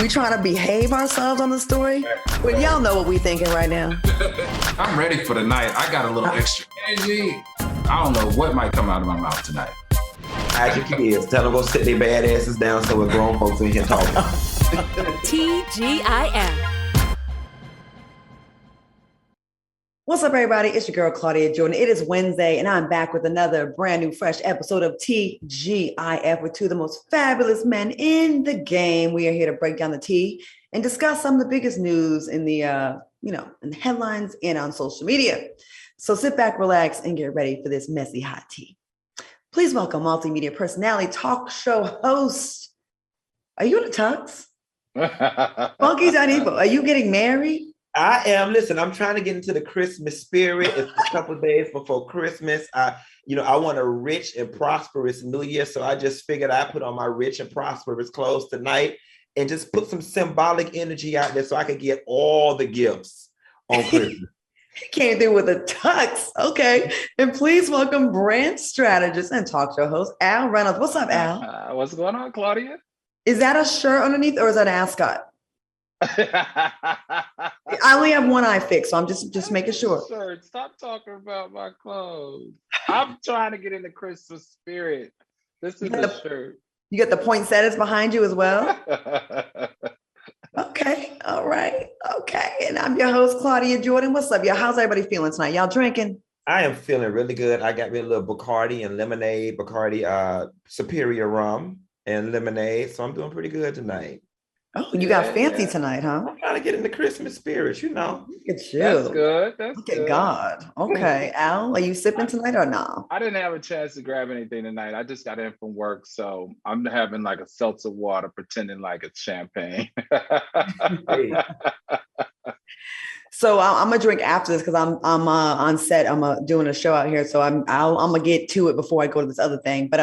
We trying to behave ourselves on the story? Well, y'all know what we thinking right now. I'm ready for the night. I got a little extra energy. I don't know what might come out of my mouth tonight. Hide your kids. Tell them go sit their bad asses down so we're grown folks in here talking. TGIF. What's up, everybody? It's your girl, Claudia Jordan. It is Wednesday, and I'm back with another brand new, fresh episode of TGIF with two of the most fabulous men in the game. We are here to break down the tea and discuss some of the biggest news in the, in the headlines and on social media. So sit back, relax, and get ready for this messy hot tea. Please welcome multimedia personality, talk show host. Are you in a tux? Funky Danibo, are you getting married? I am. Listen, I'm trying to get into the Christmas spirit. It's a couple of days before Christmas. I want a rich and prosperous New Year. So I just figured I put on my rich and prosperous clothes tonight and just put some symbolic energy out there so I could get all the gifts on Christmas. Came through with a tux. Okay. And please welcome brand strategist and talk show host, Al Reynolds. What's up, Al? What's going on, Claudia? Is that a shirt underneath or is that an ascot? I only have one eye fixed, so I'm just making sure. Stop talking about my clothes. I'm trying to get in the Christmas spirit. This is a shirt. You got the poinsettias behind you as well? Okay. All right. Okay. And I'm your host, Claudia Jordan. What's up, y'all? How's everybody feeling tonight? Y'all drinking? I am feeling really good. I got me a little Bacardi and lemonade, Bacardi Superior rum and lemonade. So I'm doing pretty good tonight. Oh, you got fancy tonight, huh? I'm trying to get in the Christmas spirit, you know. Look at you. That's good. Look at God. Okay. Al, are you sipping tonight or no? I didn't have a chance to grab anything tonight. I just got in from work, so I'm having like a seltzer water, pretending like it's champagne. So I'm gonna drink after this because I'm on set. I'm doing a show out here, so I'm gonna get to it before I go to this other thing. But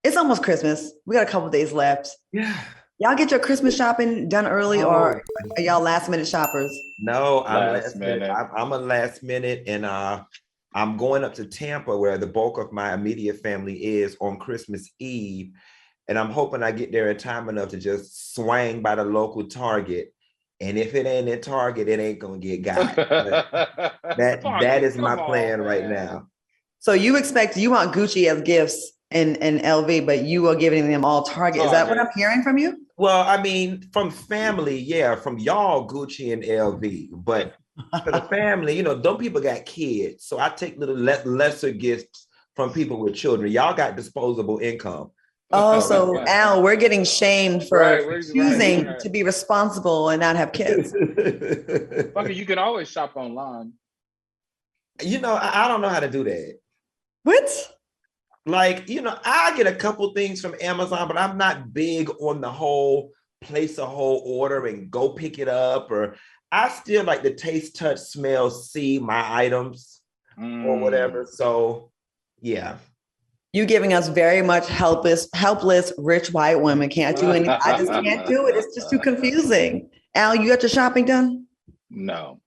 it's almost Christmas. We got a couple days left. Yeah. Y'all get your Christmas shopping done early, or are y'all last minute shoppers? No, I'm last minute. I'm a last minute, and I'm going up to Tampa, where the bulk of my immediate family is, on Christmas Eve, and I'm hoping I get there in time enough to just swing by the local Target. And if it ain't at Target, it ain't gonna get got. that is my plan right now. So you want Gucci as gifts and LV, but you are giving them all Target. Is that what I'm hearing from you? Well, I mean, from family, yeah, from y'all, Gucci and LV, but for the family, them people got kids. So I take little lesser gifts from people with children. Y'all got disposable income. Oh, so Al, we're getting shamed for choosing to be responsible and not have kids. Funky, you can always shop online. I don't know how to do that. What? Like, I get a couple things from Amazon, but I'm not big on the whole place a whole order and go pick it up. Or I still like to taste, touch, smell, see my items or whatever. So, yeah. You giving us very much helpless, rich white women. Can't do anything. I just can't do it. It's just too confusing. Al, you got your shopping done? No.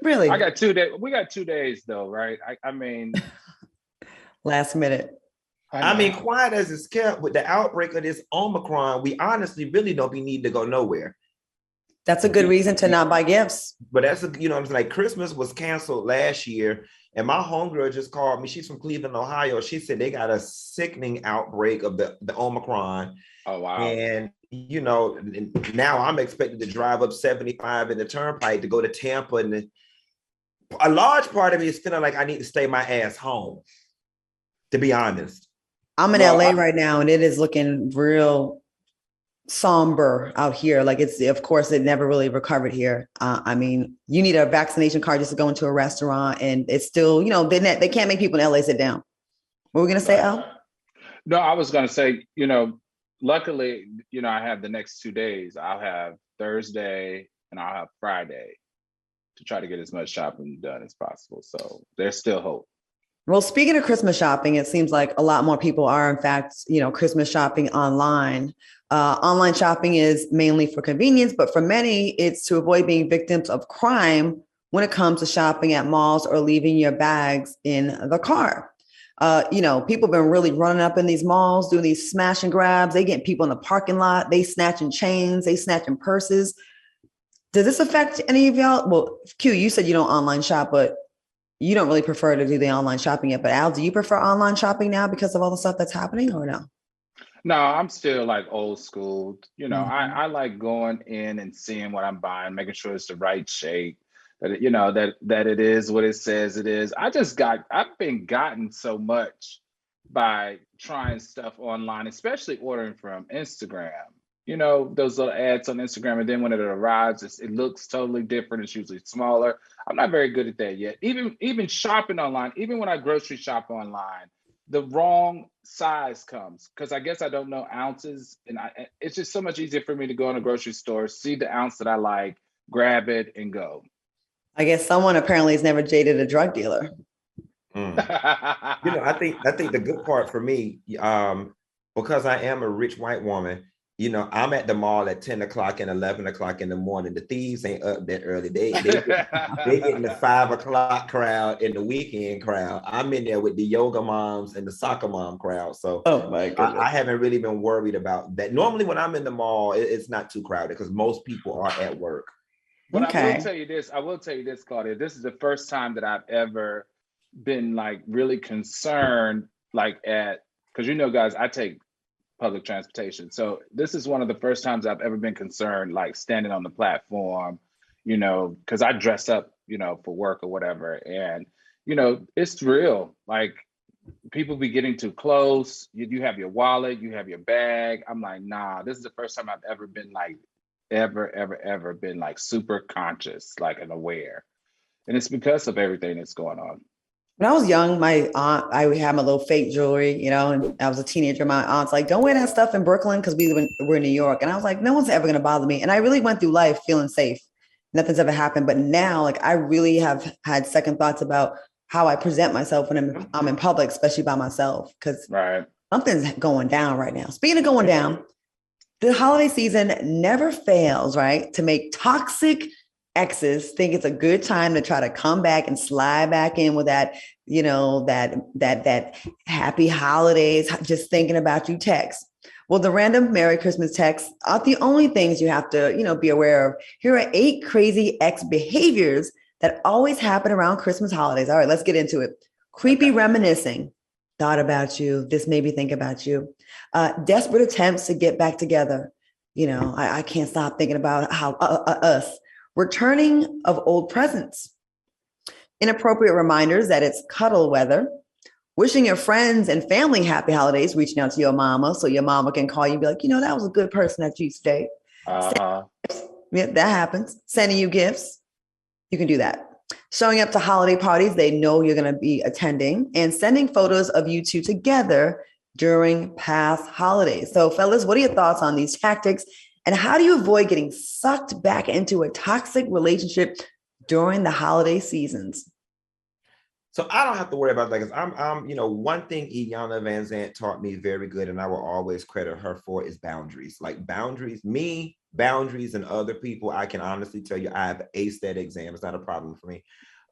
Really? I got 2 days. We got 2 days though, right? I mean... Last minute. I mean, quiet as it's kept, with the outbreak of this Omicron, we honestly really don't need to go nowhere. That's a good reason to not buy gifts. But that's, I'm like, Christmas was canceled last year. And my homegirl just called me. She's from Cleveland, Ohio. She said they got a sickening outbreak of the Omicron. Oh, wow. And, now I'm expected to drive up 75 in the turnpike to go to Tampa. And a large part of me is feeling like I need to stay my ass home, to be honest. I'm in LA right now, and it is looking real somber out here. Like of course, it never really recovered here. I mean, you need a vaccination card just to go into a restaurant, and it's still, they can't make people in LA sit down. What were we gonna say, Al? No, I was gonna say, luckily, I have the next 2 days. I'll have Thursday and I'll have Friday to try to get as much shopping done as possible. So there's still hope. Well, speaking of Christmas shopping, it seems like a lot more people are, in fact, Christmas shopping online. Online shopping is mainly for convenience, but for many, it's to avoid being victims of crime when it comes to shopping at malls or leaving your bags in the car. People have been really running up in these malls, doing these smash and grabs. They getting people in the parking lot. They snatching chains. They snatching purses. Does this affect any of y'all? Well, Q, you said you don't online shop, but you don't really prefer to do the online shopping yet. But Al, do you prefer online shopping now because of all the stuff that's happening, or no? No, I'm still like old school. Mhm. I like going in and seeing what I'm buying, making sure it's the right shape, that that it is what it says it is. I've been gotten so much by trying stuff online, especially ordering from Instagram. Those little ads on Instagram, and then when it arrives, it looks totally different. It's usually smaller. I'm not very good at that yet. Even shopping online, even when I grocery shop online, the wrong size comes because I guess I don't know ounces, and it's just so much easier for me to go in a grocery store, see the ounce that I like, grab it, and go. I guess someone apparently has never dated a drug dealer. I think the good part for me, because I am a rich white woman, I'm at the mall at 10 o'clock and 11 o'clock in the morning. The thieves ain't up that early. They get in the 5 o'clock crowd and the weekend crowd. I'm in there with the yoga moms and the soccer mom crowd. So oh my goodness. I haven't really been worried about that. Normally when I'm in the mall, it's not too crowded because most people are at work. But okay. I will tell you this, Claudia. This is the first time that I've ever been like really concerned, like because guys, I take public transportation. So this is one of the first times I've ever been concerned, like standing on the platform, because I dress up, for work or whatever. And, it's real. Like people be getting too close. You have your wallet, you have your bag. I'm like, nah, this is the first time I've ever been like, ever been like super conscious, like and aware. And it's because of everything that's going on. When I was young, my aunt, I would have my little fake jewelry, and I was a teenager. My aunt's like, don't wear that stuff in Brooklyn because we're in New York. And I was like, no one's ever going to bother me. And I really went through life feeling safe. Nothing's ever happened. But now, like, I really have had second thoughts about how I present myself when I'm in public, especially by myself, because something's going down right now. Speaking of going down, the holiday season never fails, right, to make toxic exes think it's a good time to try to come back and slide back in with that, that happy holidays, just thinking about you text. Well, the random Merry Christmas texts aren't the only things you have to, be aware of. Here are 8 crazy ex behaviors that always happen around Christmas holidays. All right, let's get into it. Creepy reminiscing. Thought about you. This made me think about you. Desperate attempts to get back together. I can't stop thinking about how us. Returning of old presents. Inappropriate reminders that it's cuddle weather. Wishing your friends and family happy holidays, reaching out to your mama so your mama can call you and be like, that was a good person that you used to date. Yeah, that happens. Sending you gifts. You can do that. Showing up to holiday parties they know you're going to be attending, and sending photos of you two together during past holidays. So, fellas, what are your thoughts on these tactics? And how do you avoid getting sucked back into a toxic relationship during the holiday seasons? So I don't have to worry about that because I'm, one thing Iyanla Vanzant taught me very good, and I will always credit her for, is boundaries. Like boundaries, boundaries, and other people. I can honestly tell you, I have aced that exam. It's not a problem for me.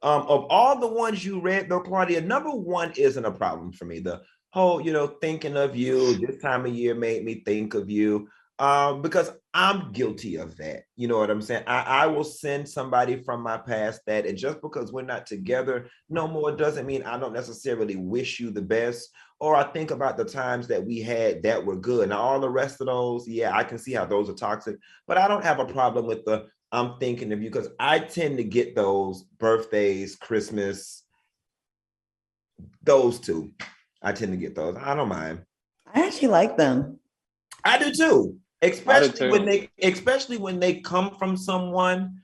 Of all the ones you read, though, Claudia, number 1 isn't a problem for me. The whole, thinking of you this time of year made me think of you. Because I'm guilty of that. You know what I'm saying? I will send somebody from my past that, and just because we're not together no more doesn't mean I don't necessarily wish you the best, or I think about the times that we had that were good. Now, all the rest of those, yeah, I can see how those are toxic, but I don't have a problem with the I'm thinking of you, because I tend to get those birthdays, Christmas, those 2. I tend to get those. I don't mind. I actually like them. I do too. Especially when they come from someone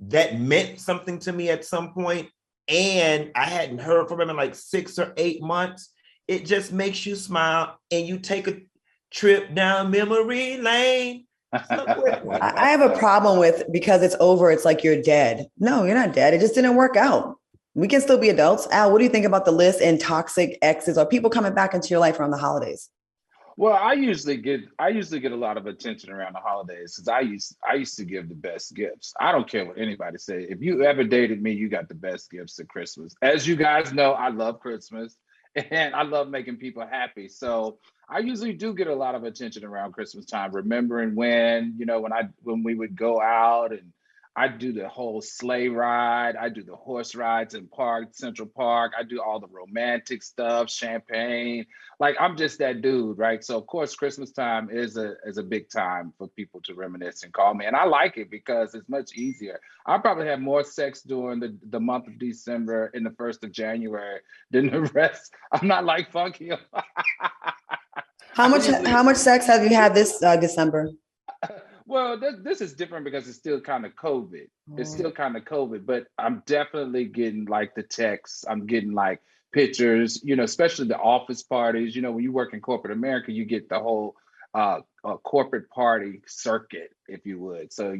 that meant something to me at some point, and I hadn't heard from them in like 6 or 8 months. It just makes you smile, and you take a trip down memory lane. I have a problem with, because it's over, it's like you're dead. No, you're not dead. It just didn't work out. We can still be adults. Al, what do you think about the list and toxic exes or people coming back into your life around the holidays? Well, I usually get a lot of attention around the holidays because I used to give the best gifts. I don't care what anybody say. If you ever dated me, you got the best gifts at Christmas. As you guys know, I love Christmas, and I love making people happy. So I usually do get a lot of attention around Christmas time, remembering when, when we would go out, and I do the whole sleigh ride. I do the horse rides in Central Park. I do all the romantic stuff, champagne. Like, I'm just that dude, right? So of course, Christmas time is a big time for people to reminisce and call me. And I like it because it's much easier. I probably have more sex during the month of December and the 1st of January than the rest. I'm not like Funky. How much sex have you had this December? Well, this is different because it's still kind of COVID. It's still kind of COVID, but I'm definitely getting like the texts. I'm getting like pictures, especially the office parties. When you work in corporate America, you get the whole corporate party circuit, if you would. So,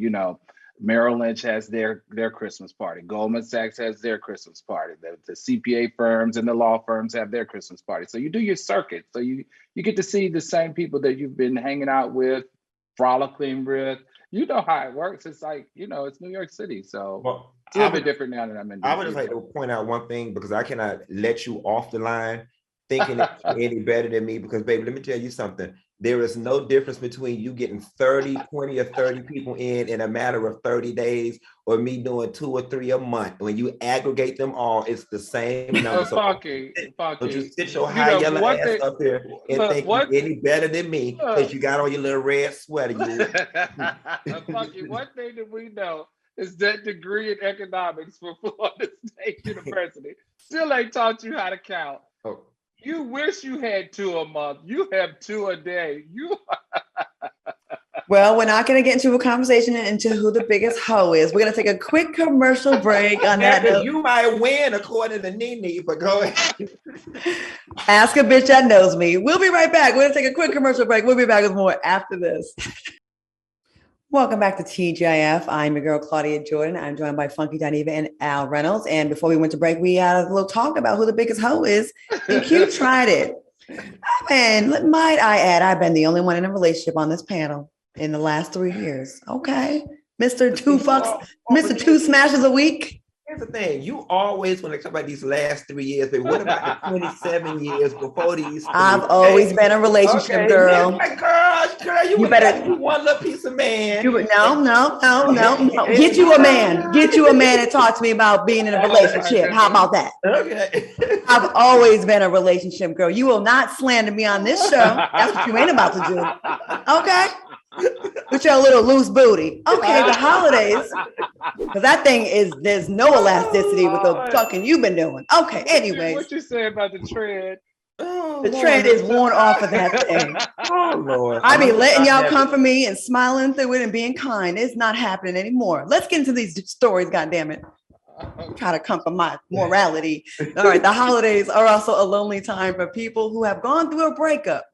Merrill Lynch has their Christmas party. Goldman Sachs has their Christmas party. The CPA firms and the law firms have their Christmas party. So you do your circuit. So you get to see the same people that you've been hanging out with, frolicking with. You know how it works. It's like, it's New York City. So it's a little bit different now that I'm in. I would just like to point out one thing, because I cannot let you off the line thinking that you're any better than me, because baby, let me tell you something. There is no difference between you getting 30, 20 or 30 people in a matter of 30 days, or me doing 2 or 3 a month. When you aggregate them all, it's the same number. So Funky. Don't you sit your high yellow ass up here and think you're any better than me because you got on your little red sweater. Funky, one thing that we know is that degree in economics from Florida State University still ain't taught you how to count. Oh. You wish you had 2 a month. You have 2 a day. Well, we're not going to get into a conversation into who the biggest hoe is. We're going to take a quick commercial break on that note. You might win according to Nene, but go ahead. Ask a bitch that knows me. We'll be right back. We're going to take a quick commercial break. We'll be back with more after this. Welcome back to TGIF. I'm your girl, Claudia Jordan. I'm joined by Funky Dineva and Al Reynolds. And before we went to break, we had a little talk about who the biggest hoe is. And Q tried it. And might I add, I've been the only one in a relationship on this panel in the last 3 years. Okay. Mr. Mr. 2 smashes a week. Here's the thing. You always, when they talk about these last 3 years, but what about the 27 years before these? I've always been a relationship girl. Girl, you better one little piece of man. No. Get you a man. Get you a man and talk to me about being in a relationship. How about that? Okay. I've always been a relationship girl. You will not slander me on this show. That's what you ain't about to do. Okay? With your little loose booty. Okay, the holidays. Because that thing there's no elasticity with the fucking you've been doing. Okay, anyways. What you say about the tread? The tread is worn off of that thing. Oh, Lord. I be letting y'all come for me and smiling through it and being kind. It's not happening anymore. Let's get into these stories, goddammit. Try to come for my morality. All right, the holidays are also a lonely time for people who have gone through a breakup.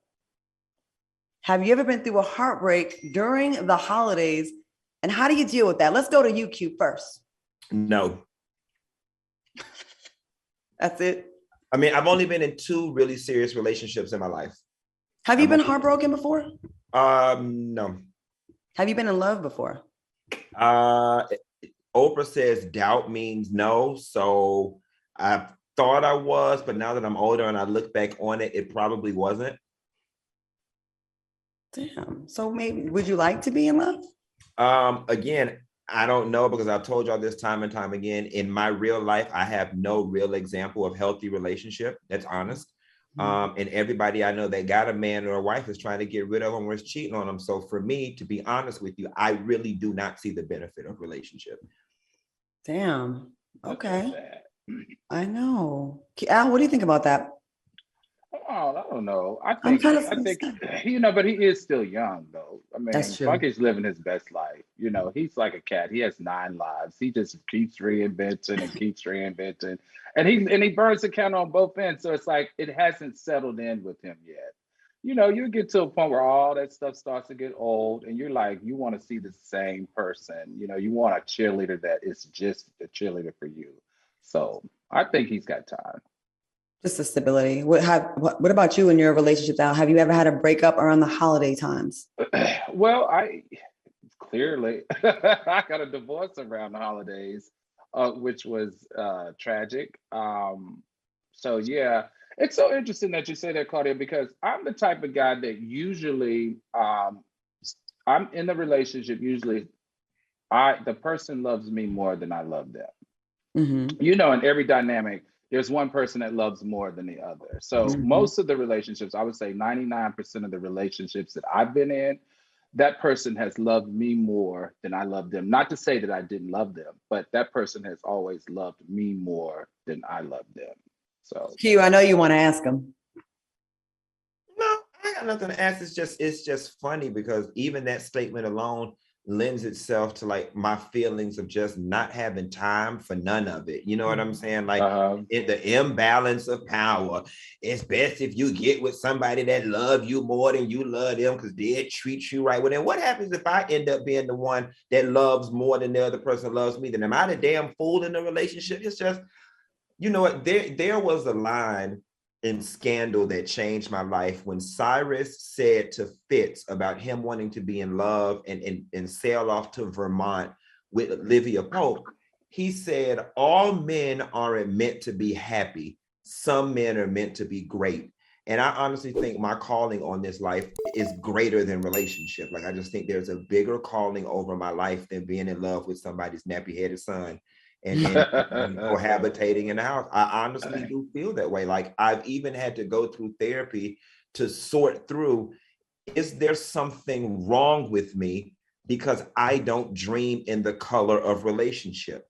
Have you ever been through a heartbreak during the holidays? And how do you deal with that? Let's go to you, Q, first. No. That's it. I mean, I've only been in 2 really serious relationships in my life. Have you been heartbroken before? No. Have you been in love before? Oprah says doubt means no. So I thought I was, but now that I'm older and I look back on it, it probably wasn't. Damn. So maybe, would you like to be in love? Again, I don't know, because I've told y'all this time and time again. In my real life, I have no real example of healthy relationship. That's honest. And everybody I know that got a man or a wife is trying to get rid of them or is cheating on them. So for me, to be honest with you, I really do not see the benefit of relationship. Damn. Okay. I know. Al, what do you think about that? Oh, I don't know. I think, but he is still young, though. I mean, Funky's living his best life. He's like a cat. He has 9 lives. He just keeps reinventing and keeps reinventing, and he burns the candle on both ends. So it's like it hasn't settled in with him yet. You get to a point where all that stuff starts to get old, and you're like, you want to see the same person. You want a cheerleader that is just the cheerleader for you. So I think he's got time. Just the stability. What about you in your relationship now? Have you ever had a breakup around the holiday times? Well, I got a divorce around the holidays, which was tragic. So yeah, It's so interesting that you say that, Claudia, because I'm the type of guy that usually I'm in a relationship. Usually, the person loves me more than I love them. Mm-hmm. You know, in every dynamic, there's one person that loves more than the other. So most of the relationships, I would say 99% of the relationships that I've been in, that person has loved me more than I love them. Not to say that I didn't love them, but that person has always loved me more than I love them. So Q, I know you want to ask him. No, I got nothing to ask. It's just funny because even that statement alone lends itself to like my feelings of just not having time for none of it. You know what I'm saying? Like the imbalance of power. It's best if you get with somebody that love you more than you love them because they treat you right. Well, then what happens if I end up being the one that loves more than the other person loves me? Then am I the damn fool in the relationship? It's just, you know what? There was a line in Scandal that changed my life when Cyrus said to Fitz about him wanting to be in love and sail off to Vermont with Olivia Pope. He said, all men aren't meant to be happy. Some men are meant to be great. And I honestly think my calling on this life is greater than relationship. Like, I just think there's a bigger calling over my life than being in love with somebody's nappy-headed son and cohabitating in the house. I honestly do feel that way. Like, I've even had to go through therapy to sort through, is there something wrong with me because I don't dream in the color of relationship?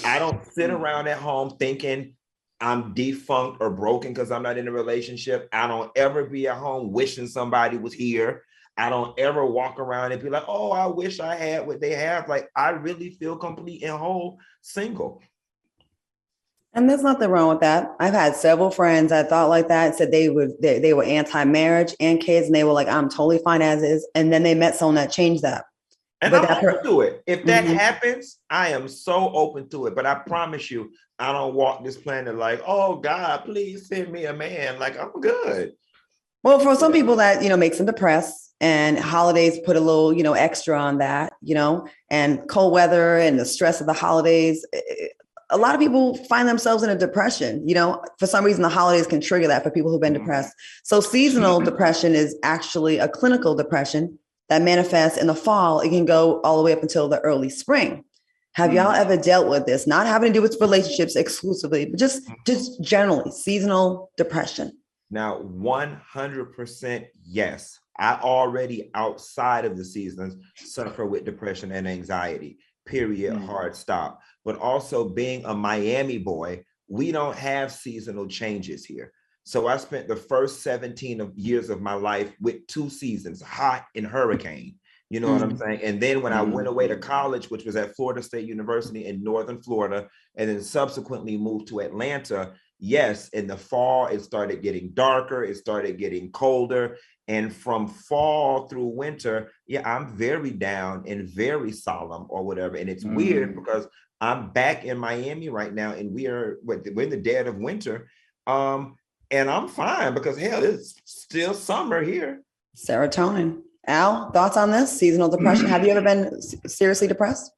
I don't sit around at home thinking I'm defunct or broken because I'm not in a relationship. I don't ever be at home wishing somebody was here. I don't ever walk around and be like, oh, I wish I had what they have. Like, I really feel complete and whole single. And there's nothing wrong with that. I've had several friends that thought like that, said they were anti-marriage and kids, and they were like, I'm totally fine as is. And then they met someone that changed that. And I'm open to it. If that happens, I am so open to it. But I promise you, I don't walk this planet like, oh God, please send me a man. Like, I'm good. Well, for some people that, makes them depressed, and holidays put a little, extra on that, and cold weather and the stress of the holidays. A lot of people find themselves in a depression. For some reason, the holidays can trigger that for people who've been depressed. So seasonal depression is actually a clinical depression that manifests in the fall. It can go all the way up until the early spring. Have y'all ever dealt with this? Not having to do with relationships exclusively, but just generally seasonal depression. Now, 100% yes. I already, outside of the seasons, suffer with depression and anxiety, period, hard stop. But also being a Miami boy, we don't have seasonal changes here. So I spent the first 17 years of my life with 2 seasons, hot and hurricane. You know what I'm saying? And then when I went away to college, which was at Florida State University in Northern Florida, and then subsequently moved to Atlanta, yes, in the fall, it started getting darker, it started getting colder. And from fall through winter, I'm very down and very solemn or whatever. And it's weird because I'm back in Miami right now, and we're in the dead of winter. And I'm fine because hell, it's still summer here. Serotonin. Al, thoughts on this? Seasonal depression. Have you ever been seriously depressed?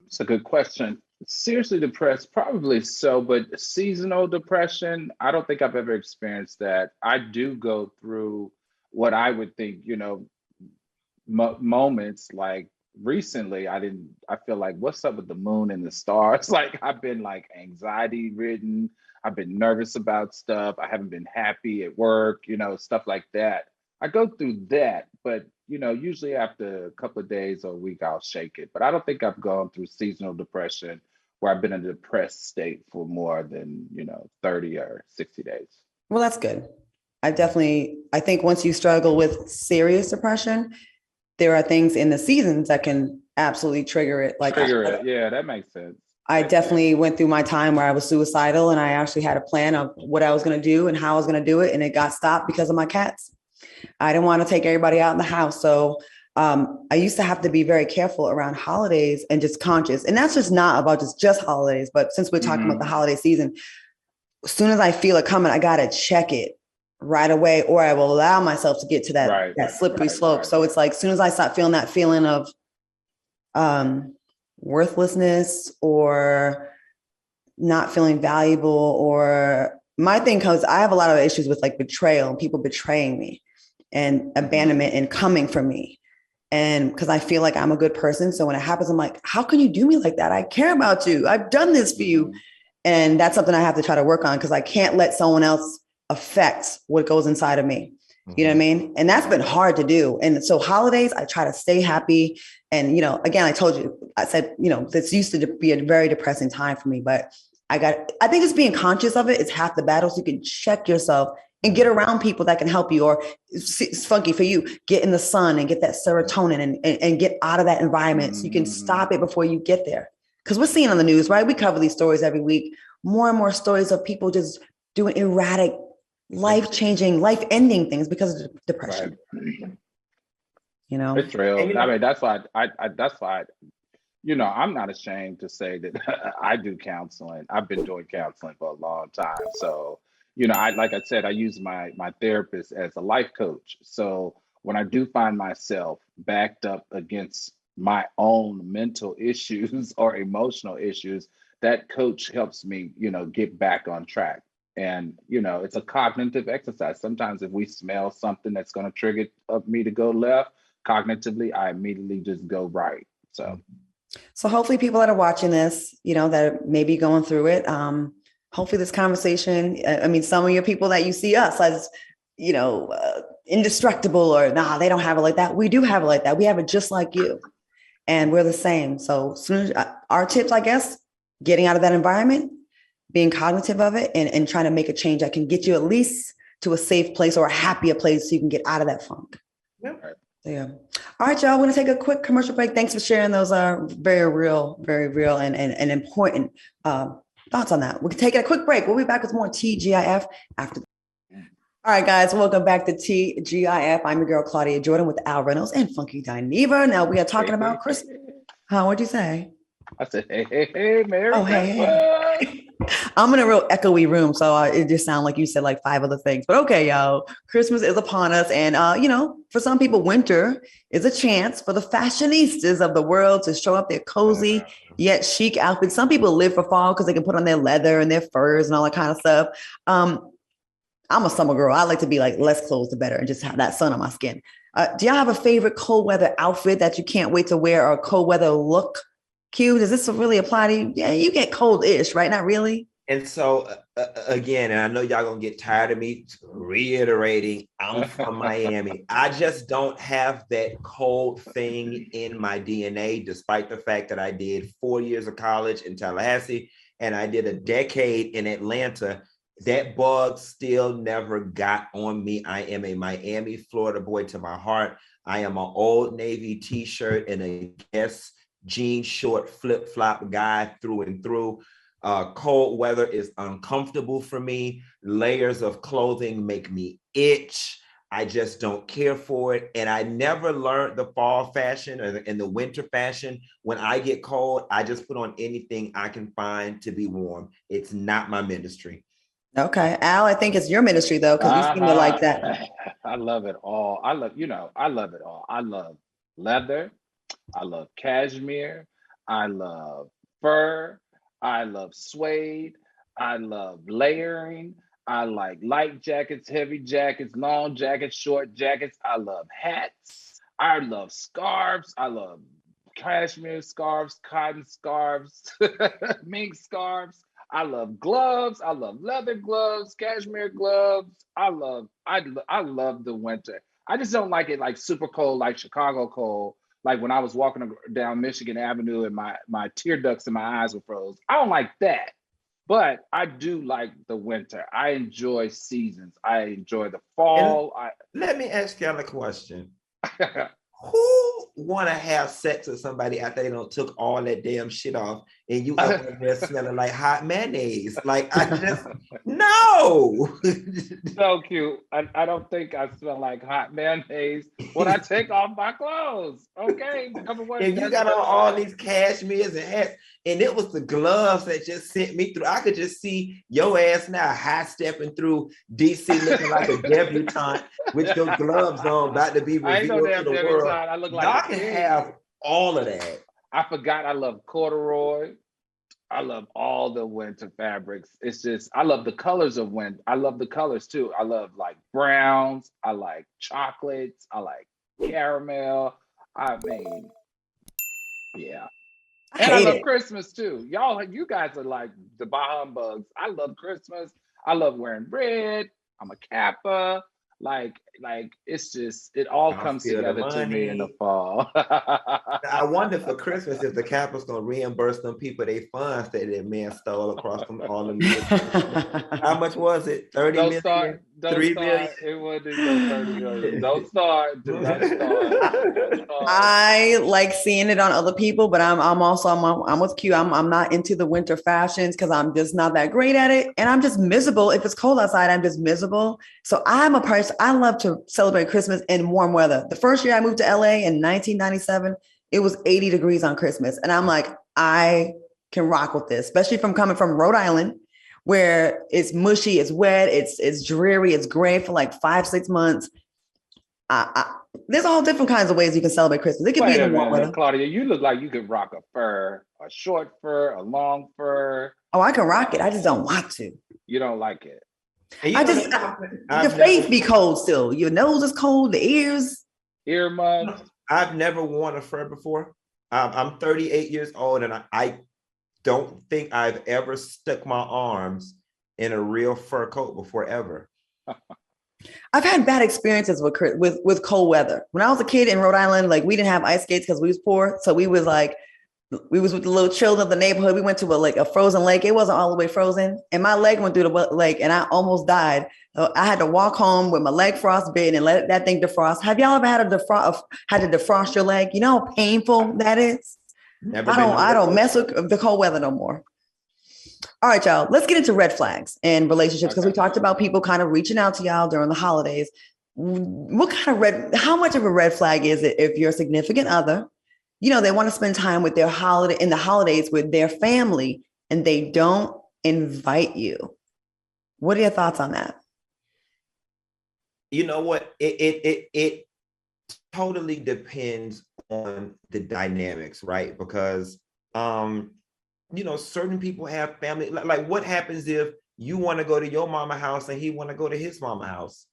It's a good question. Seriously depressed, probably so, but seasonal depression, I don't think I've ever experienced that. I do go through what I would think, moments like recently. I feel like, what's up with the moon and the stars? Like, I've been like anxiety ridden. I've been nervous about stuff. I haven't been happy at work, stuff like that. I go through that, but usually after a couple of days or a week, I'll shake it. But I don't think I've gone through seasonal depression where I've been in a depressed state for more than 30 or 60 days. Well, that's good. I think once you struggle with serious depression, there are things in the seasons that can absolutely trigger it. Yeah, that makes sense. I definitely went through my time where I was suicidal, and I actually had a plan of what I was going to do and how I was going to do it. And it got stopped because of my cats. I didn't want to take everybody out in the house. So I used to have to be very careful around holidays and just conscious. And that's just not about just holidays. But since we're talking about the holiday season, as soon as I feel it coming, I got to check it right away, or I will allow myself to get to that slippery slope. So it's like, as soon as I start feeling that feeling of worthlessness or not feeling valuable or my thing comes, I have a lot of issues with like betrayal and people betraying me and abandonment and coming for me. And because I feel like I'm a good person. So when it happens, I'm like, how can you do me like that? I care about you. I've done this for you. And that's something I have to try to work on because I can't let someone else affect what goes inside of me. You know what I mean? And that's been hard to do. And so holidays, I try to stay happy. And, you know, again, I told you, I said, you know, this used to be a very depressing time for me, but I think just being conscious of it is half the battle. So you can check yourself and get around people that can help you, or it's funky for you, get in the sun and get that serotonin and get out of that environment so you can stop it before you get there. Because we're seeing on the news, right? We cover these stories every week, more and more stories of people just doing erratic, life-changing, life-ending things because of depression. Right. You know? It's real. I mean, that's why you know, I'm not ashamed to say that I do counseling. I've been doing counseling for a long time. So, you know, like I said, I use my therapist as a life coach. So when I do find myself backed up against my own mental issues or emotional issues, that coach helps me, you know, get back on track. And, you know, it's a cognitive exercise. Sometimes if we smell something that's going to trigger me to go left, cognitively, I immediately just go right. So hopefully people that are watching this, you know, that may be going through it, hopefully this conversation, I mean, some of your people that you see us as, you know, indestructible or nah, they don't have it like that. We do have it like that. We have it just like you. And we're the same. So soon as our tips, I guess, getting out of that environment, being cognitive of it and trying to make a change that can get you at least to a safe place or a happier place so you can get out of that funk. Yeah. All right, y'all. We're going to take a quick commercial break. Thanks for sharing those very real and important thoughts on that. We're taking a quick break. We'll be back with more TGIF after. All right, guys, welcome back to TGIF. I'm your girl, Claudia Jordan, with Al Reynolds and Funky Dineva. Now we are talking about Christmas. What'd you say? I said, hey, Merry Christmas. Hey. I'm in a real echoey room, so it just sounds like you said like 5 other things. But okay, y'all, Christmas is upon us. And, you know, for some people, winter is a chance for the fashionistas of the world to show up their cozy yet chic outfits. Some people live for fall because they can put on their leather and their furs and all that kind of stuff. I'm a summer girl. I like to be like less clothes the better and just have that sun on my skin. Do y'all have a favorite cold weather outfit that you can't wait to wear, or a cold weather look? Q, does this really apply to you? Yeah, you get cold-ish, right? Not really. And so again, and I know y'all gonna get tired of me reiterating, I'm from Miami. I just don't have that cold thing in my DNA, despite the fact that I did 4 years of college in Tallahassee and I did a decade in Atlanta. That bug still never got on me. I am a Miami, Florida boy to my heart. I am an Old Navy t-shirt and a Guess jean short flip-flop guy through and through. Cold weather is uncomfortable for me. Layers of clothing make me itch. I just don't care for it. And I never learned the fall fashion and the winter fashion. When I get cold, I just put on anything I can find to be warm. It's not my ministry. Okay. Al, I think it's your ministry though, because you seem to like that. I love it all. I love it all. I love leather. I love cashmere. I love fur. I love suede. I love layering. I like light jackets, heavy jackets, long jackets, short jackets. I love hats. I love scarves. I love cashmere scarves, cotton scarves, mink scarves. I love gloves. I love leather gloves, cashmere gloves. I love the winter. I just don't like it like super cold, like Chicago cold. Like when I was walking down Michigan Avenue and my tear ducts in my eyes were froze. I don't like that. But I do like the winter. I enjoy seasons. I enjoy the fall. Let me ask y'all a question. Who want to have sex with somebody after they don't took all that damn shit off and you up there smelling like hot mayonnaise? Like, I just, no. So cute. I don't think I smell like hot mayonnaise when I take off my clothes. Okay. And you got on all these cashmeres and hats, and it was the gloves that just sent me through. I could just see your ass now high stepping through DC looking like a debutante with your gloves on, about to be revealed to the world. I look like y'all can have all of that. I forgot I love corduroy. I love all the winter fabrics. It's just, I love the colors of winter. I love the colors too. I love like browns. I like chocolates. I like caramel. I mean, yeah. And I love Christmas too. Y'all, you guys are like the bah humbugs. I love Christmas. I love wearing red. I'm a Kappa. Like it's just, it all comes together to me in the fall. I wonder for Christmas if the Capitol's gonna reimburse them people their funds that man stole across them all them years. How much was it? 30 million? Don't 3 million? It wasn't no 30 million. Don't start. Do not start. I like seeing it on other people, but I'm with Q. I'm not into the winter fashions because I'm just not that great at it. And I'm just miserable. If it's cold outside, I'm just miserable. So I'm a person, I love to celebrate Christmas in warm weather. The first year I moved to LA in 1997, it was 80 degrees on Christmas. And I'm like, I can rock with this, especially from coming from Rhode Island, where it's mushy, it's wet, it's dreary, it's gray for like 5-6 months. There's all different kinds of ways you can celebrate Christmas. It could be in warm weather. Claudia, you look like you could rock a fur, a short fur, a long fur. Oh, I can rock it. I just don't want to. You don't like it. Your face be cold still. Your nose is cold. The ears. Earmuffs. I've never worn a fur before. I'm 38 years old, and I don't think I've ever stuck my arms in a real fur coat before, ever. I've had bad experiences with cold weather. When I was a kid in Rhode Island, like we didn't have ice skates because we was poor. So we was with the little children of the neighborhood. We went to a frozen lake. It wasn't all the way frozen. And my leg went through the lake and I almost died. So I had to walk home with my leg frostbitten and let that thing defrost. Have y'all ever had to defrost your leg? You know how painful that is? I don't mess with the cold weather no more. All right, y'all, let's get into red flags and relationships because we talked about people kind of reaching out to y'all during the holidays. How much of a red flag is it if your significant other, you know, they want to spend time with their in the holidays with their family and they don't invite you? What are your thoughts on that? You know what? It totally depends on the dynamics, right? Because you know, certain people have family. Like what happens if you want to go to your mama house and he want to go to his mama house?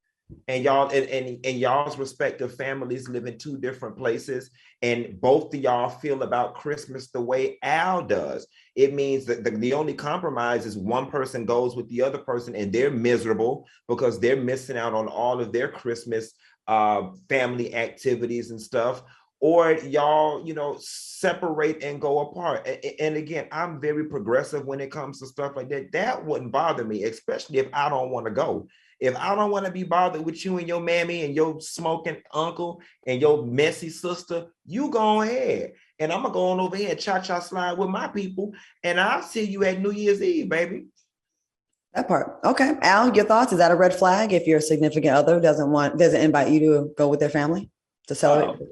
And y'all and y'all's respective families live in two different places, and both of y'all feel about Christmas the way Al does. It means that the only compromise is one person goes with the other person and they're miserable because they're missing out on all of their Christmas family activities and stuff. Or y'all, you know, separate and go apart. And again, I'm very progressive when it comes to stuff like that. That wouldn't bother me, especially if I don't want to go. If I don't want to be bothered with you and your mammy and your smoking uncle and your messy sister, you go ahead. And I'm going to go on over here and cha-cha slide with my people. And I'll see you at New Year's Eve, baby. That part. Okay. Al, your thoughts? Is that a red flag if your significant other doesn't invite you to go with their family to celebrate?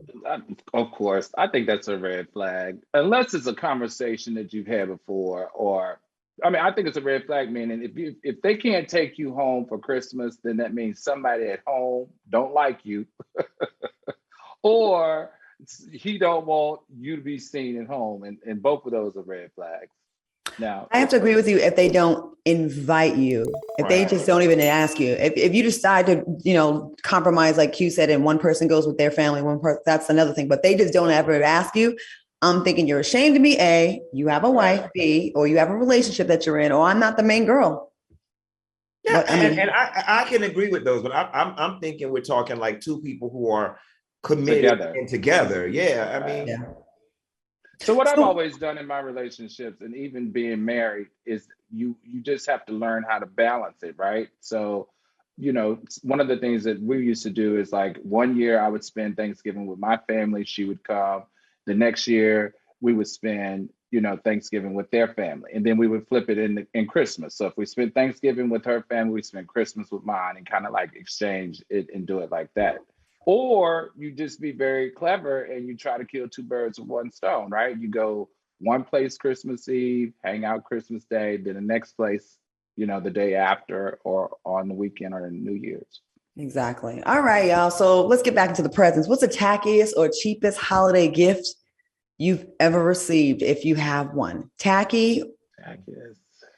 Of course. I think that's a red flag. Unless it's a conversation that you've had before, or I mean, I think it's a red flag, meaning if they can't take you home for Christmas, then that means somebody at home don't like you, or he don't want you to be seen at home, and both of those are red flags. Now, I have to agree with you if they don't invite you, if they just don't even ask you. If you decide to, you know, compromise, like Q said, and one person goes with their family, one person, that's another thing. But they just don't ever ask you. I'm thinking you're ashamed of me, A, you have a wife, B, or you have a relationship that you're in, or I'm not the main girl. Yeah, but, I can agree with those, but I'm thinking we're talking like two people who are committed and together. Yeah, I mean. Yeah. So what I've always done in my relationships and even being married is you just have to learn how to balance it, right? So, you know, one of the things that we used to do is like 1 year I would spend Thanksgiving with my family, she would come. The next year we would spend, you know, Thanksgiving with their family. And then we would flip it in Christmas. So if we spent Thanksgiving with her family, we spend Christmas with mine and kind of like exchange it and do it like that. Or you just be very clever and you try to kill two birds with one stone, right? You go one place Christmas Eve, hang out Christmas Day, then the next place, you know, the day after or on the weekend or New Year's. Exactly. All right, y'all. So let's get back into the presents. What's the tackiest or cheapest holiday gift you've ever received, if you have one? Tacky,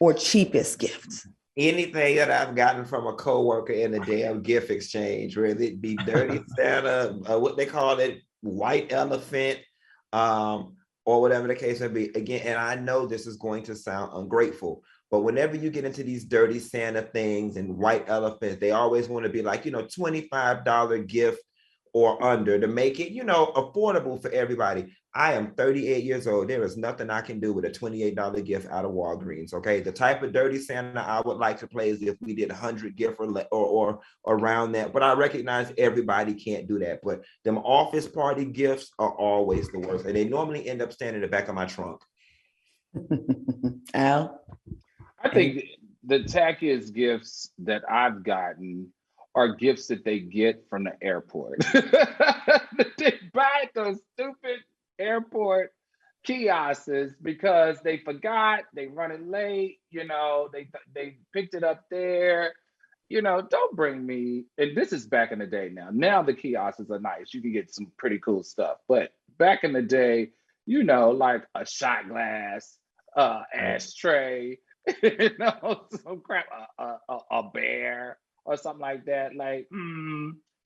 or cheapest gift? Anything that I've gotten from a coworker in a damn gift exchange, whether it be dirty Santa, what they call it, white elephant, or whatever the case may be. Again, and I know this is going to sound ungrateful, but whenever you get into these dirty Santa things and white elephants, they always want to be like, $25 gift or under to make it, affordable for everybody. I am 38 years old. There is nothing I can do with a $28 gift out of Walgreens. Okay. The type of dirty Santa I would like to play is if we did 100 gift or around that. But I recognize everybody can't do that. But them office party gifts are always the worst. And they normally end up standing in the back of my trunk. Al? I think the tackiest gifts that I've gotten are gifts that they get from the airport. They buy those stupid airport kiosks because they forgot, they running late, they picked it up there. Don't bring me, and this is back in the day now. Now the kiosks are nice. You can get some pretty cool stuff. But back in the day, like a shot glass, ashtray, some crap, a bear or something like that. Like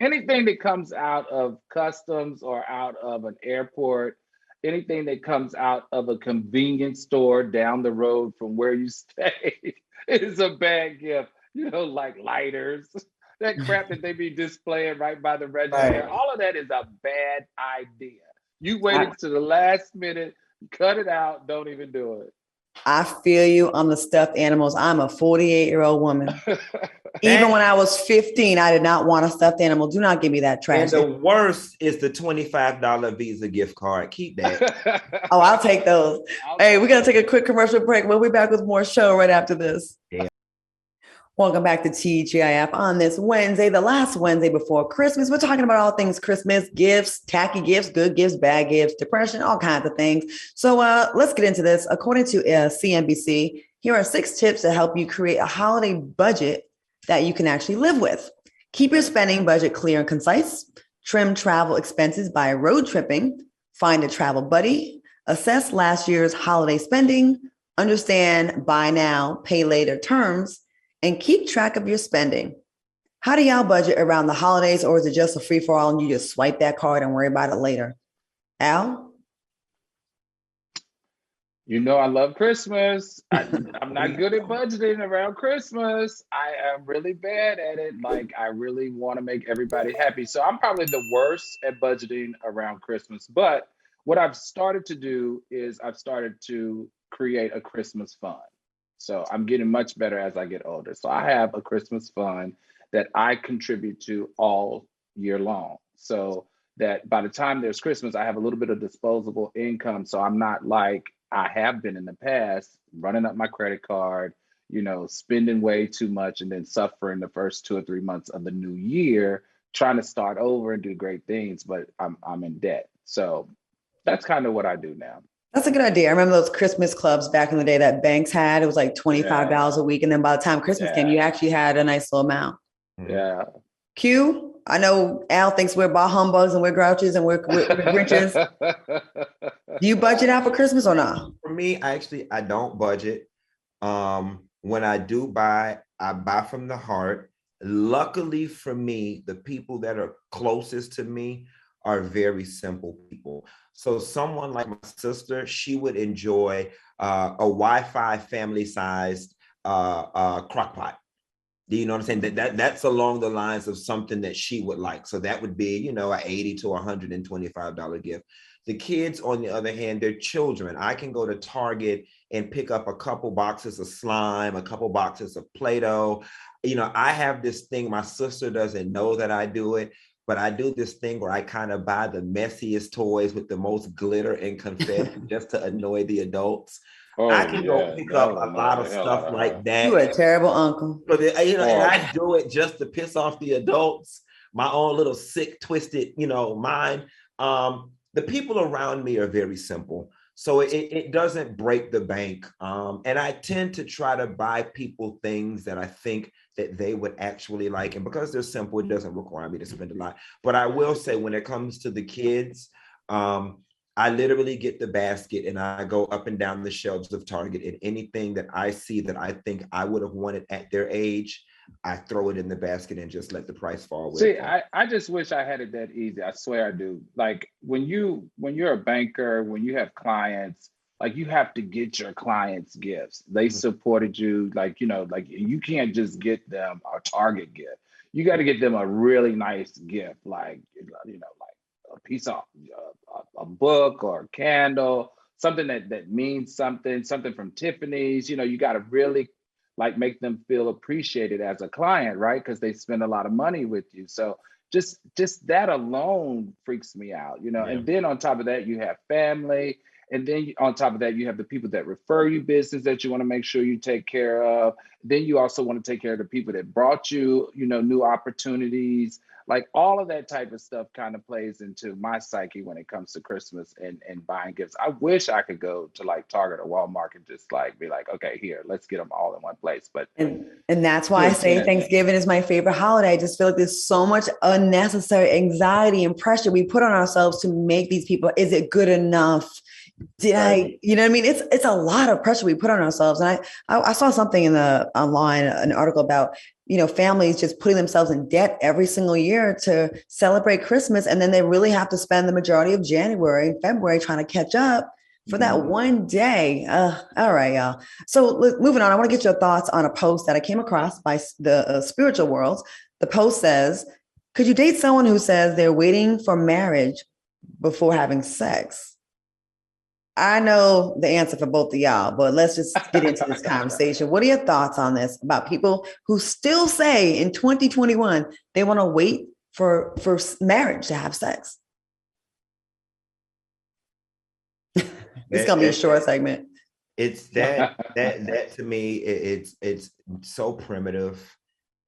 anything that comes out of customs or out of an airport, anything that comes out of a convenience store down the road from where you stay is a bad gift. Like lighters, that crap that they be displaying right by the register. Right. All of that is a bad idea. You waited to the last minute, cut it out, don't even do it. I feel you on the stuffed animals. I'm a 48-year-old woman. Even when I was 15, I did not want a stuffed animal. Do not give me that trash. And the worst is the $25 Visa gift card. Keep that. Oh, I'll take those. Hey, we're going to take a quick commercial break. We'll be back with more show right after this. Yeah. Welcome back to TGIF on this Wednesday, the last Wednesday before Christmas. We're talking about all things Christmas, gifts, tacky gifts, good gifts, bad gifts, depression, all kinds of things. So let's get into this. According to CNBC, here are 6 tips to help you create a holiday budget that you can actually live with. Keep your spending budget clear and concise. Trim travel expenses by road tripping. Find a travel buddy. Assess last year's holiday spending. Understand buy now, pay later terms. And keep track of your spending. How do y'all budget around the holidays, or is it just a free-for-all and you just swipe that card and worry about it later? Al? I love Christmas. I'm not good at budgeting around Christmas. I am really bad at it. Like, I really want to make everybody happy. So I'm probably the worst at budgeting around Christmas. But what I've started to do is I've started to create a Christmas fund. So I'm getting much better as I get older. So I have a Christmas fund that I contribute to all year long. So that by the time there's Christmas, I have a little bit of disposable income. So I'm not like I have been in the past, running up my credit card, spending way too much and then suffering the first 2 or 3 months of the new year, trying to start over and do great things, but I'm in debt. So that's kind of what I do now. That's a good idea. I remember those Christmas clubs back in the day that banks had. It was like $25 a week. And then by the time Christmas came, you actually had a nice little amount. Yeah. Q, I know Al thinks we're bah humbugs and we're grouches and we're Grinches. Do you budget out for Christmas or not? For me, I don't budget. When I do buy, I buy from the heart. Luckily for me, the people that are closest to me are very simple people. So someone like my sister, she would enjoy a Wi-Fi family-sized crock pot. Do you know what I'm saying? That's along the lines of something that she would like. So that would be, an $80 to $125 gift. The kids, on the other hand, they're children. I can go to Target and pick up a couple boxes of slime, a couple boxes of Play-Doh. I have this thing, my sister doesn't know that I do it, but I do this thing where I kind of buy the messiest toys with the most glitter and confetti just to annoy the adults. I can go pick up a lot of stuff like that. You're a terrible uncle. But and I do it just to piss off the adults, my own little sick, twisted, mind. The people around me are very simple. So it doesn't break the bank. And I tend to try to buy people things that I think that they would actually like. And because they're simple, it doesn't require me to spend a lot. But I will say when it comes to the kids, I literally get the basket and I go up and down the shelves of Target, and anything that I see that I think I would have wanted at their age, I throw it in the basket and just let the price fall with See, it. I just wish I had it that easy. I swear I do. Like when you're a banker, when you have clients, like you have to get your clients gifts. They supported you, like, like you can't just get them a Target gift. You got to get them a really nice gift, like, like a piece of a book or a candle, something that means something from Tiffany's. You got to really like make them feel appreciated as a client, right? Because they spend a lot of money with you. So just that alone freaks me out, Yeah. And then on top of that, you have family. And then on top of that, you have the people that refer you business that you want to make sure you take care of. Then you also want to take care of the people that brought you, new opportunities. Like all of that type of stuff kind of plays into my psyche when it comes to Christmas and buying gifts. I wish I could go to like Target or Walmart and just like be like, okay, here, let's get them all in one place. But and that's why I say Thanksgiving is my favorite holiday. I just feel like there's so much unnecessary anxiety and pressure we put on ourselves to make these people. Is it good enough? Did I, you know what I mean? It's a lot of pressure we put on ourselves. And I saw something online, an article about, families just putting themselves in debt every single year to celebrate Christmas. And then they really have to spend the majority of January and February trying to catch up for that one day. All right, y'all. So moving on, I want to get your thoughts on a post that I came across by the Spiritual Worlds. The post says, could you date someone who says they're waiting for marriage before having sex? I know the answer for both of y'all, but let's just get into this conversation. What are your thoughts on this about people who still say in 2021 they want to wait for marriage to have sex? It's gonna be a short segment. It's that to me, it's so primitive.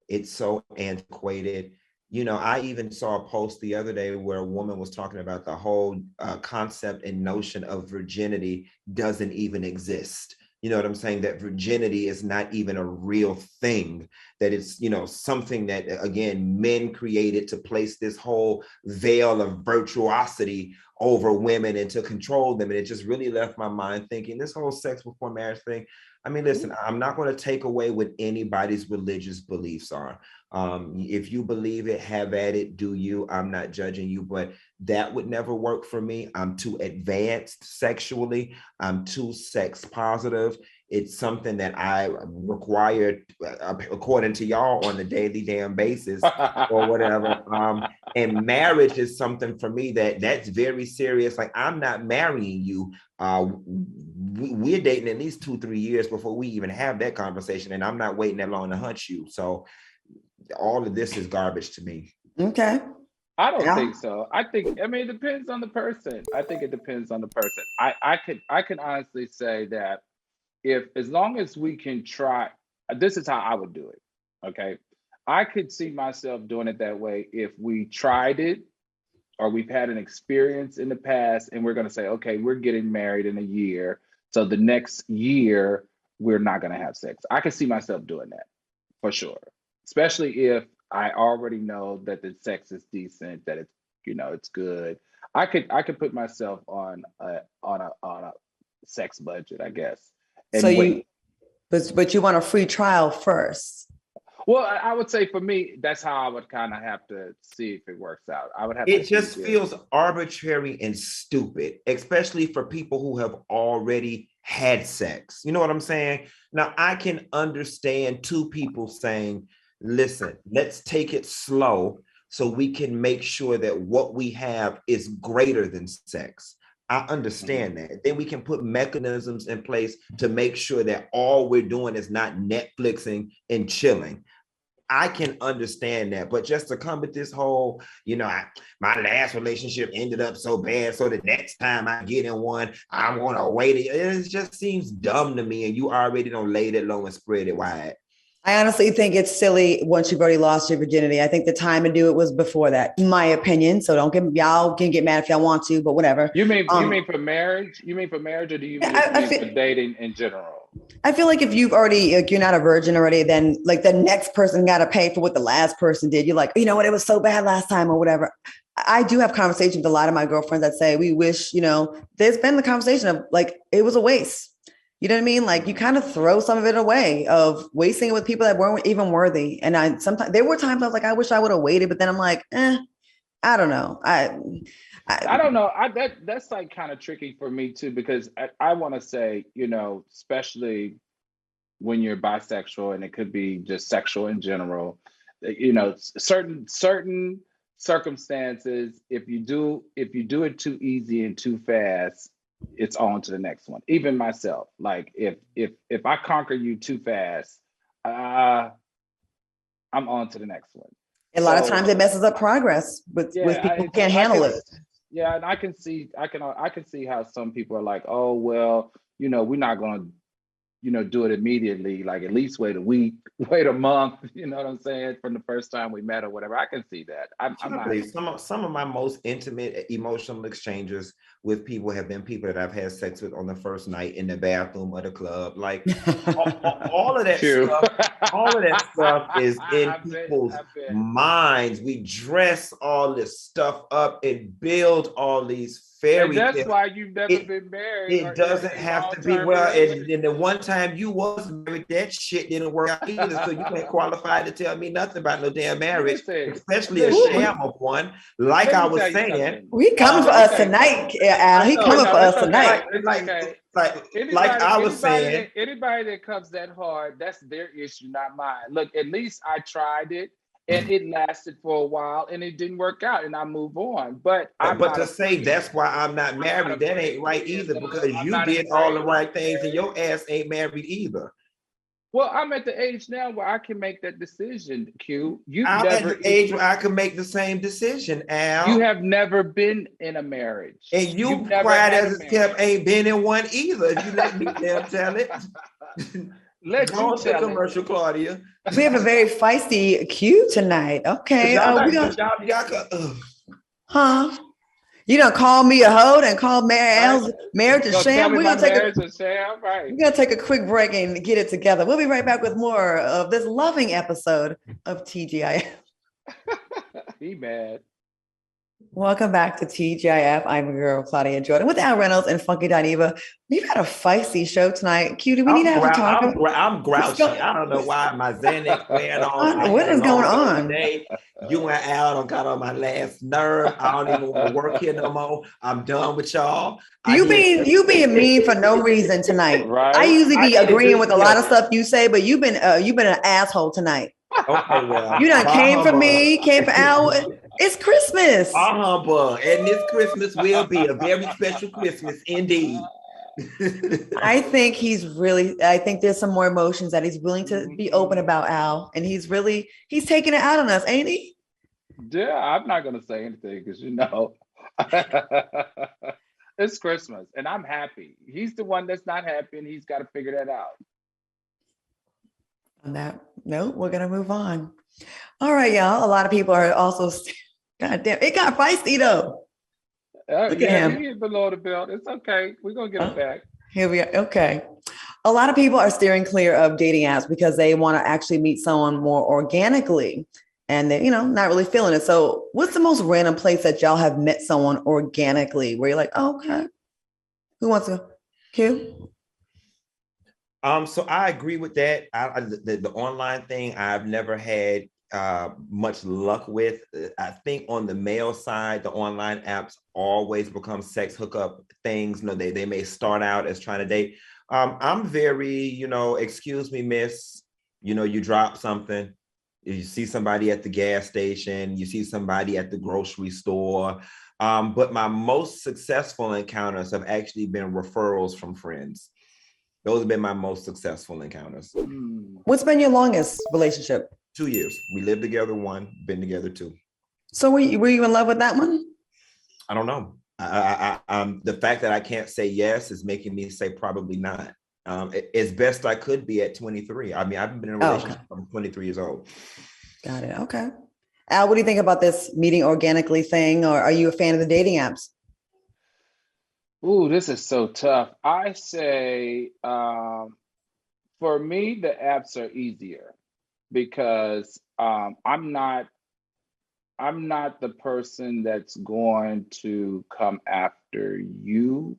It's so antiquated. I even saw a post the other day where a woman was talking about the whole concept and notion of virginity doesn't even exist. You know what I'm saying? That virginity is not even a real thing, that it's, something that, again, men created to place this whole veil of virtuosity over women and to control them. And it just really left my mind thinking this whole sex before marriage thing. I mean, listen, I'm not going to take away what anybody's religious beliefs are. If you believe it, have at it, do you. I'm not judging you, but that would never work for me. I'm too advanced sexually. I'm too sex positive. It's something that I require, according to y'all, on a daily damn basis or whatever. And marriage is something for me that's very serious. Like, I'm not marrying you. We're dating at least 2-3 years before we even have that conversation. And I'm not waiting that long to hunt you. So all of this is garbage to me. Okay. I don't think so. It depends on the person. I think it depends on the person. I can honestly say that as long as we can try, this is how I would do it. Okay. I could see myself doing it that way if we tried it or we've had an experience in the past and we're going to say, okay, we're getting married in a year. So the next year, we're not going to have sex. I could see myself doing that for sure. Especially if I already know that the sex is decent, that it's, it's good. I could put myself on a sex budget, I guess. So but you want a free trial first. Well, I would say for me, that's how I would kind of have to see if it works out. I would have. It just feels arbitrary and stupid, especially for people who have already had sex. You know what I'm saying? Now, I can understand two people saying, listen, let's take it slow so we can make sure that what we have is greater than sex. I understand that. Then we can put mechanisms in place to make sure that all we're doing is not Netflixing and chilling. I can understand that, but just to come with this whole, my last relationship ended up so bad, so the next time I get in one, I want to wait. It just seems dumb to me, and you already don't lay it low and spread it wide. I honestly think it's silly once you've already lost your virginity. I think the time to do it was before that, in my opinion. So y'all can get mad if y'all want to, but whatever. You mean for marriage? You mean for marriage, or do you mean for dating in general? I feel like if you've already, you're not a virgin already, then like the next person got to pay for what the last person did. You're like, you know what, it was so bad last time or whatever. I do have conversations with a lot of my girlfriends that say we wish, there's been the conversation of like, it was a waste. You know what I mean? Like you kind of throw some of it away of wasting it with people that weren't even worthy. And sometimes there were times I was like, I wish I would have waited, but then I'm like, I don't know. I don't know. That's like kind of tricky for me too, because I want to say, especially when you're bisexual, and it could be just sexual in general, certain circumstances, if you do it too easy and too fast, it's on to the next one. Even myself, like if I conquer you too fast, I'm on to the next one. A lot of times it messes up progress with people who can't handle it. Yeah, and I can see how some people are like, oh well, we're not going to do it immediately, like at least wait a week, wait a month, you know what I'm saying, from the first time we met or whatever. I can see that. I'm not... Some of my most intimate emotional exchanges with people have been people that I've had sex with on the first night in the bathroom of the club. Like all of that stuff is in people's minds. We dress all this stuff up and build all these fairy tales. That's why you've never been married. It doesn't have to be. Well, and the one time you was married, that shit didn't work out either. So you ain't qualified to tell me nothing about no damn marriage, especially a sham of one. Like I was saying, we coming for us tonight, Al. He coming for us tonight. Like I was saying, anybody that comes that hard, that's their issue, not mine. Look, at least I tried it. And it lasted for a while, and it didn't work out, and I move on. But to say that's why I'm not married, that ain't right either, because you did all the right things, and your ass ain't married either. Well, I'm at the age now where I can make that decision, Q. I'm at the age where I can make the same decision, Al. You have never been in a marriage. And you, quiet as it's kept, ain't been in one either. If you let me tell it. Let's go to commercial, Claudia. We have a very feisty Q tonight. Okay. You don't call me a hoe and call Mary Al's marriage a sham. We're gonna take a quick break and get it together. We'll be right back with more of this loving episode of TGIF. Be mad. Welcome back to TGIF. I'm your girl, Claudia Jordan, with Al Reynolds and Funky Dineva. We've had a feisty show tonight. Q, do we need to have a talk? I'm grouchy. I don't know why my Xanax wearing on. What is going on? Today. You and Al don't got on my last nerve. I don't even want to work here no more. I'm done with y'all. You being mean for no reason tonight. Right? I usually be agreeing with a lot of stuff you say, but you've been an asshole tonight. Okay, well, you done came for me, came for Al. It's Christmas. Humbug. And this Christmas will be a very special Christmas indeed. I think there's some more emotions that he's willing to be open about, Al. And he's taking it out on us, ain't he? Yeah, I'm not going to say anything because, it's Christmas and I'm happy. He's the one that's not happy and he's got to figure that out. On that note, we're going to move on. All right, y'all. A lot of people are also, God damn, it got feisty though. Look at him. He's below the belt. It's okay. We're going to get it back. Here we are. Okay. A lot of people are steering clear of dating apps because they want to actually meet someone more organically and they're, not really feeling it. So what's the most random place that y'all have met someone organically where you're like, oh, okay. Who wants to? Q? So I agree with that. The online thing I've never had much luck with. I think on the male side, the online apps always become sex hookup things. They may start out as trying to date. I'm very, excuse me, miss, you drop something. You see somebody at the gas station, you see somebody at the grocery store. But my most successful encounters have actually been referrals from friends. Those have been my most successful encounters. What's been your longest relationship? 2 years. We lived together 1, been together 2. So were you in love with that one? I don't know. The fact that I can't say yes is making me say probably not. As best I could be at 23. I mean, I've been in a relationship from 23 years old. Got it. Okay. Al, what do you think about this meeting organically thing? Or are you a fan of the dating apps? Ooh, this is so tough. I say, for me, the apps are easier because I'm not I'm not the person that's going to come after you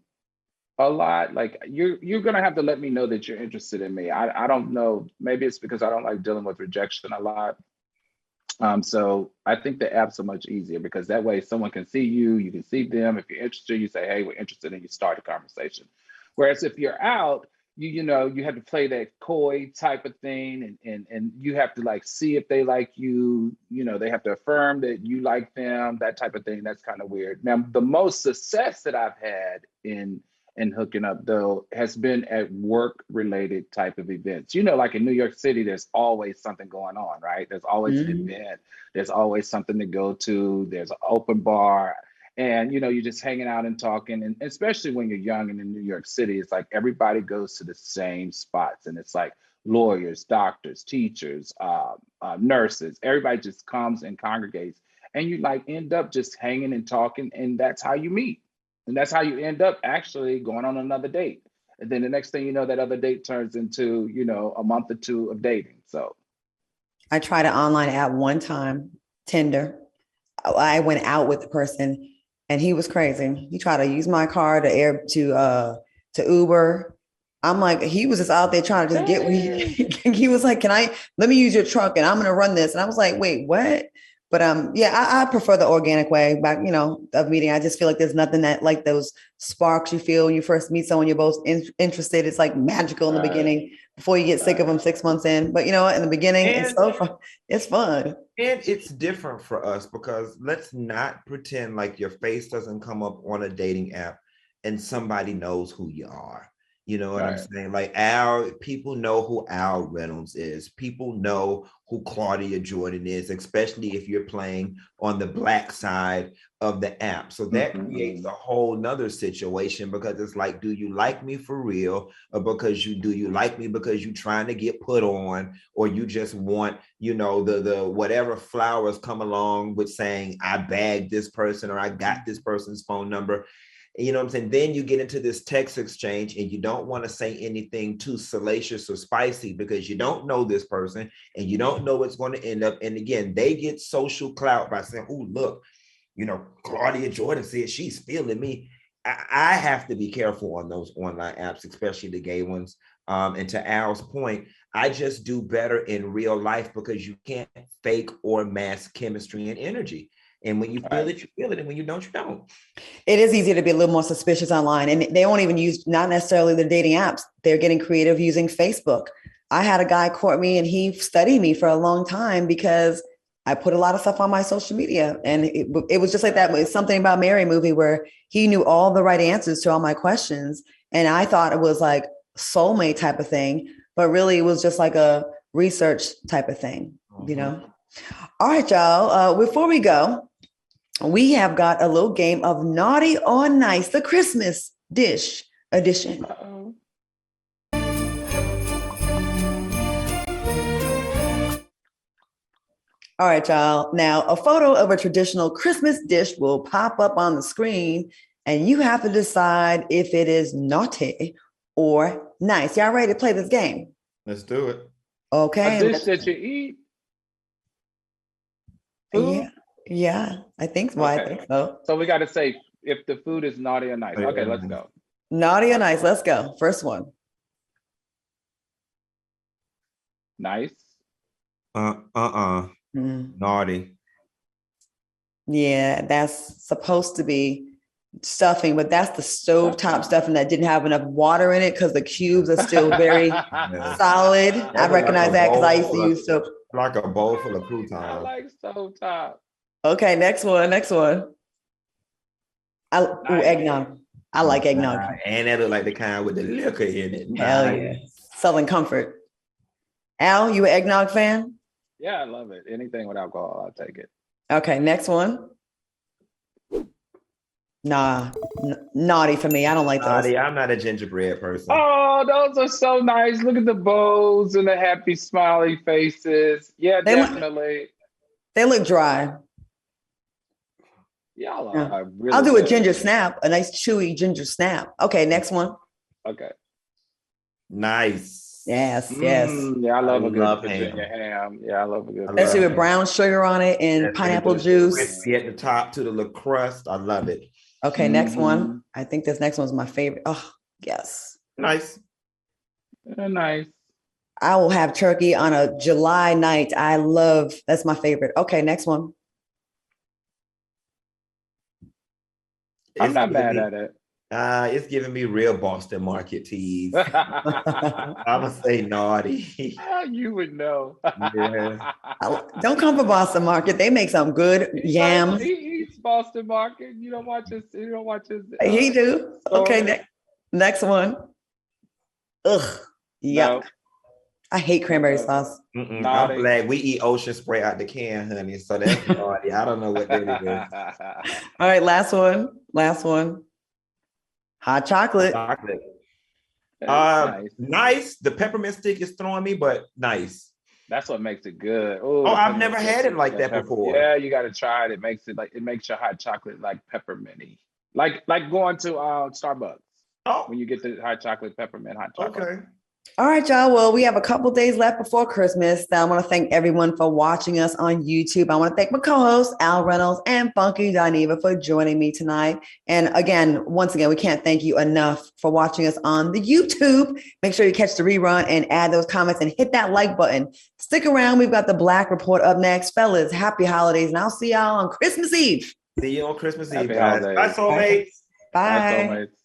a lot. Like you're gonna have to let me know that you're interested in me. I don't know. Maybe it's because I don't like dealing with rejection a lot. So I think the apps are much easier because that way someone can see you, you can see them. If you're interested, you say, hey, we're interested, and you start a conversation. Whereas if you're out, you know, you have to play that coy type of thing and you have to like see if they like you know, they have to affirm that you like them, that type of thing. That's kind of weird. Now, the most success that I've had in hooking up though has been at work related type of events. You know, like in New York City, there's always something going on, right? There's always an event, there's always something to go to, there's an open bar. And you know, you're just hanging out and talking, and especially when you're young and in New York City, it's like everybody goes to the same spots, and it's like lawyers, doctors, teachers, nurses. Everybody just comes and congregates, and you like end up just hanging and talking, and that's how you meet, and that's how you end up actually going on another date. And then the next thing you know, that other date turns into, you know, a month or two of dating. So I tried an online app one time, Tinder. I went out with the person. And he was crazy. He tried to use my car to Uber. I'm like, he was just out there trying to just get what he was like, let me use your truck and I'm going to run this. And I was like, wait, what? But yeah, I prefer the organic way back, you know, of meeting. I just feel like there's nothing that like those sparks you feel when you first meet someone, you're both interested. It's like magical in the beginning before you get sick of them 6 months in. But you know what, in the beginning, it's so fun. It's fun. And it's different for us because let's not pretend like your face doesn't come up on a dating app and somebody knows who you are. You know what I'm saying? Like people know who Al Reynolds is. People know who Claudia Jordan is, especially if you're playing on the black side of the app. So that creates a whole nother situation because it's like, do you like me for real? Or do you like me because you're trying to get put on, or you just want, you know, the whatever flowers come along with saying, I bagged this person or I got this person's phone number. You know what I'm saying? Then you get into this text exchange and you don't want to say anything too salacious or spicy because you don't know this person and you don't know what's going to end up. And again, they get social clout by saying, oh, look, you know, Claudia Jordan said she's feeling me. I have to be careful on those online apps, especially the gay ones. And to Al's point, I just do better in real life because you can't fake or mask chemistry and energy. And when you feel it, you feel it. And when you don't, you don't. It is easier to be a little more suspicious online. And they won't even use, not necessarily the dating apps. They're getting creative using Facebook. I had a guy court me and he studied me for a long time because I put a lot of stuff on my social media. And it was just like that. It's something about Mary movie where he knew all the right answers to all my questions. And I thought it was like soulmate type of thing, but really it was just like a research type of thing, you know? All right, y'all. Before we go, we have got a little game of Naughty or Nice, the Christmas dish edition. All right, y'all. Now, a photo of a traditional Christmas dish will pop up on the screen, and you have to decide if it is naughty or nice. Y'all ready to play this game? Let's do it. Okay. A dish that you eat? Food? Yeah, I think so. Okay. I think so. So we got to say if the food is naughty or nice. Okay, let's go. Naughty or nice? Let's go. First one. Nice. Naughty. Yeah, that's supposed to be stuffing, but that's the stovetop stuffing that didn't have enough water in it because the cubes are still very solid. I recognize that because I used to use soap. Like a bowl full of croutons. I like stovetop. Okay, next one. Eggnog. I like eggnog. And that look like the kind with the liquor in it. Hell yeah. Southern comfort. Al, you an eggnog fan? Yeah, I love it. Anything with alcohol, I'll take it. Okay, next one. Nah, naughty for me. I don't like those. Naughty. I'm not a gingerbread person. Oh, those are so nice. Look at the bows and the happy smiley faces. Yeah, definitely. They look dry. Y'all are really I'll do a ginger snap, a nice chewy ginger snap. Okay, next one. Okay. Nice. Yes. Yeah, I love a good love Virginia ham. Yeah, I love a good. Especially with brown sugar on it and pineapple juice. Crispy at the top to the little crust. I love it. Okay, next one. I think this next one's my favorite. Oh, yes. Nice. Nice. I will have turkey on a July night. That's my favorite. Okay, next one. I'm not mad at it. It's giving me real Boston Market teas. I'm gonna say naughty. You would know. Yeah. Don't come for Boston Market. They make some good yams. He eats Boston Market. You don't watch his. He do. Okay, next one. Ugh. Yeah. No. I hate cranberry sauce. I'm glad we eat ocean spray out the can, honey. So that's naughty. I don't know what that is. All right, last one. Hot chocolate. Nice. The peppermint stick is throwing me, but nice. That's what makes it good. Oh, I've never had it like that before. Yeah, you got to try it. It makes your hot chocolate like pepperminty, like going to Starbucks. Oh, when you get the hot chocolate, peppermint hot chocolate. Okay. All right, y'all. Well, we have a couple days left before Christmas. I want to thank everyone for watching us on YouTube. I want to thank my co-hosts, Al Reynolds and Funky Dineva, for joining me tonight. And once again, we can't thank you enough for watching us on the YouTube. Make sure you catch the rerun and add those comments and hit that like button. Stick around. We've got the Black Report up next. Fellas, happy holidays. And I'll see y'all on Christmas Eve. See you on Christmas Eve, guys. Bye, soulmates. Bye. Bye, soulmates.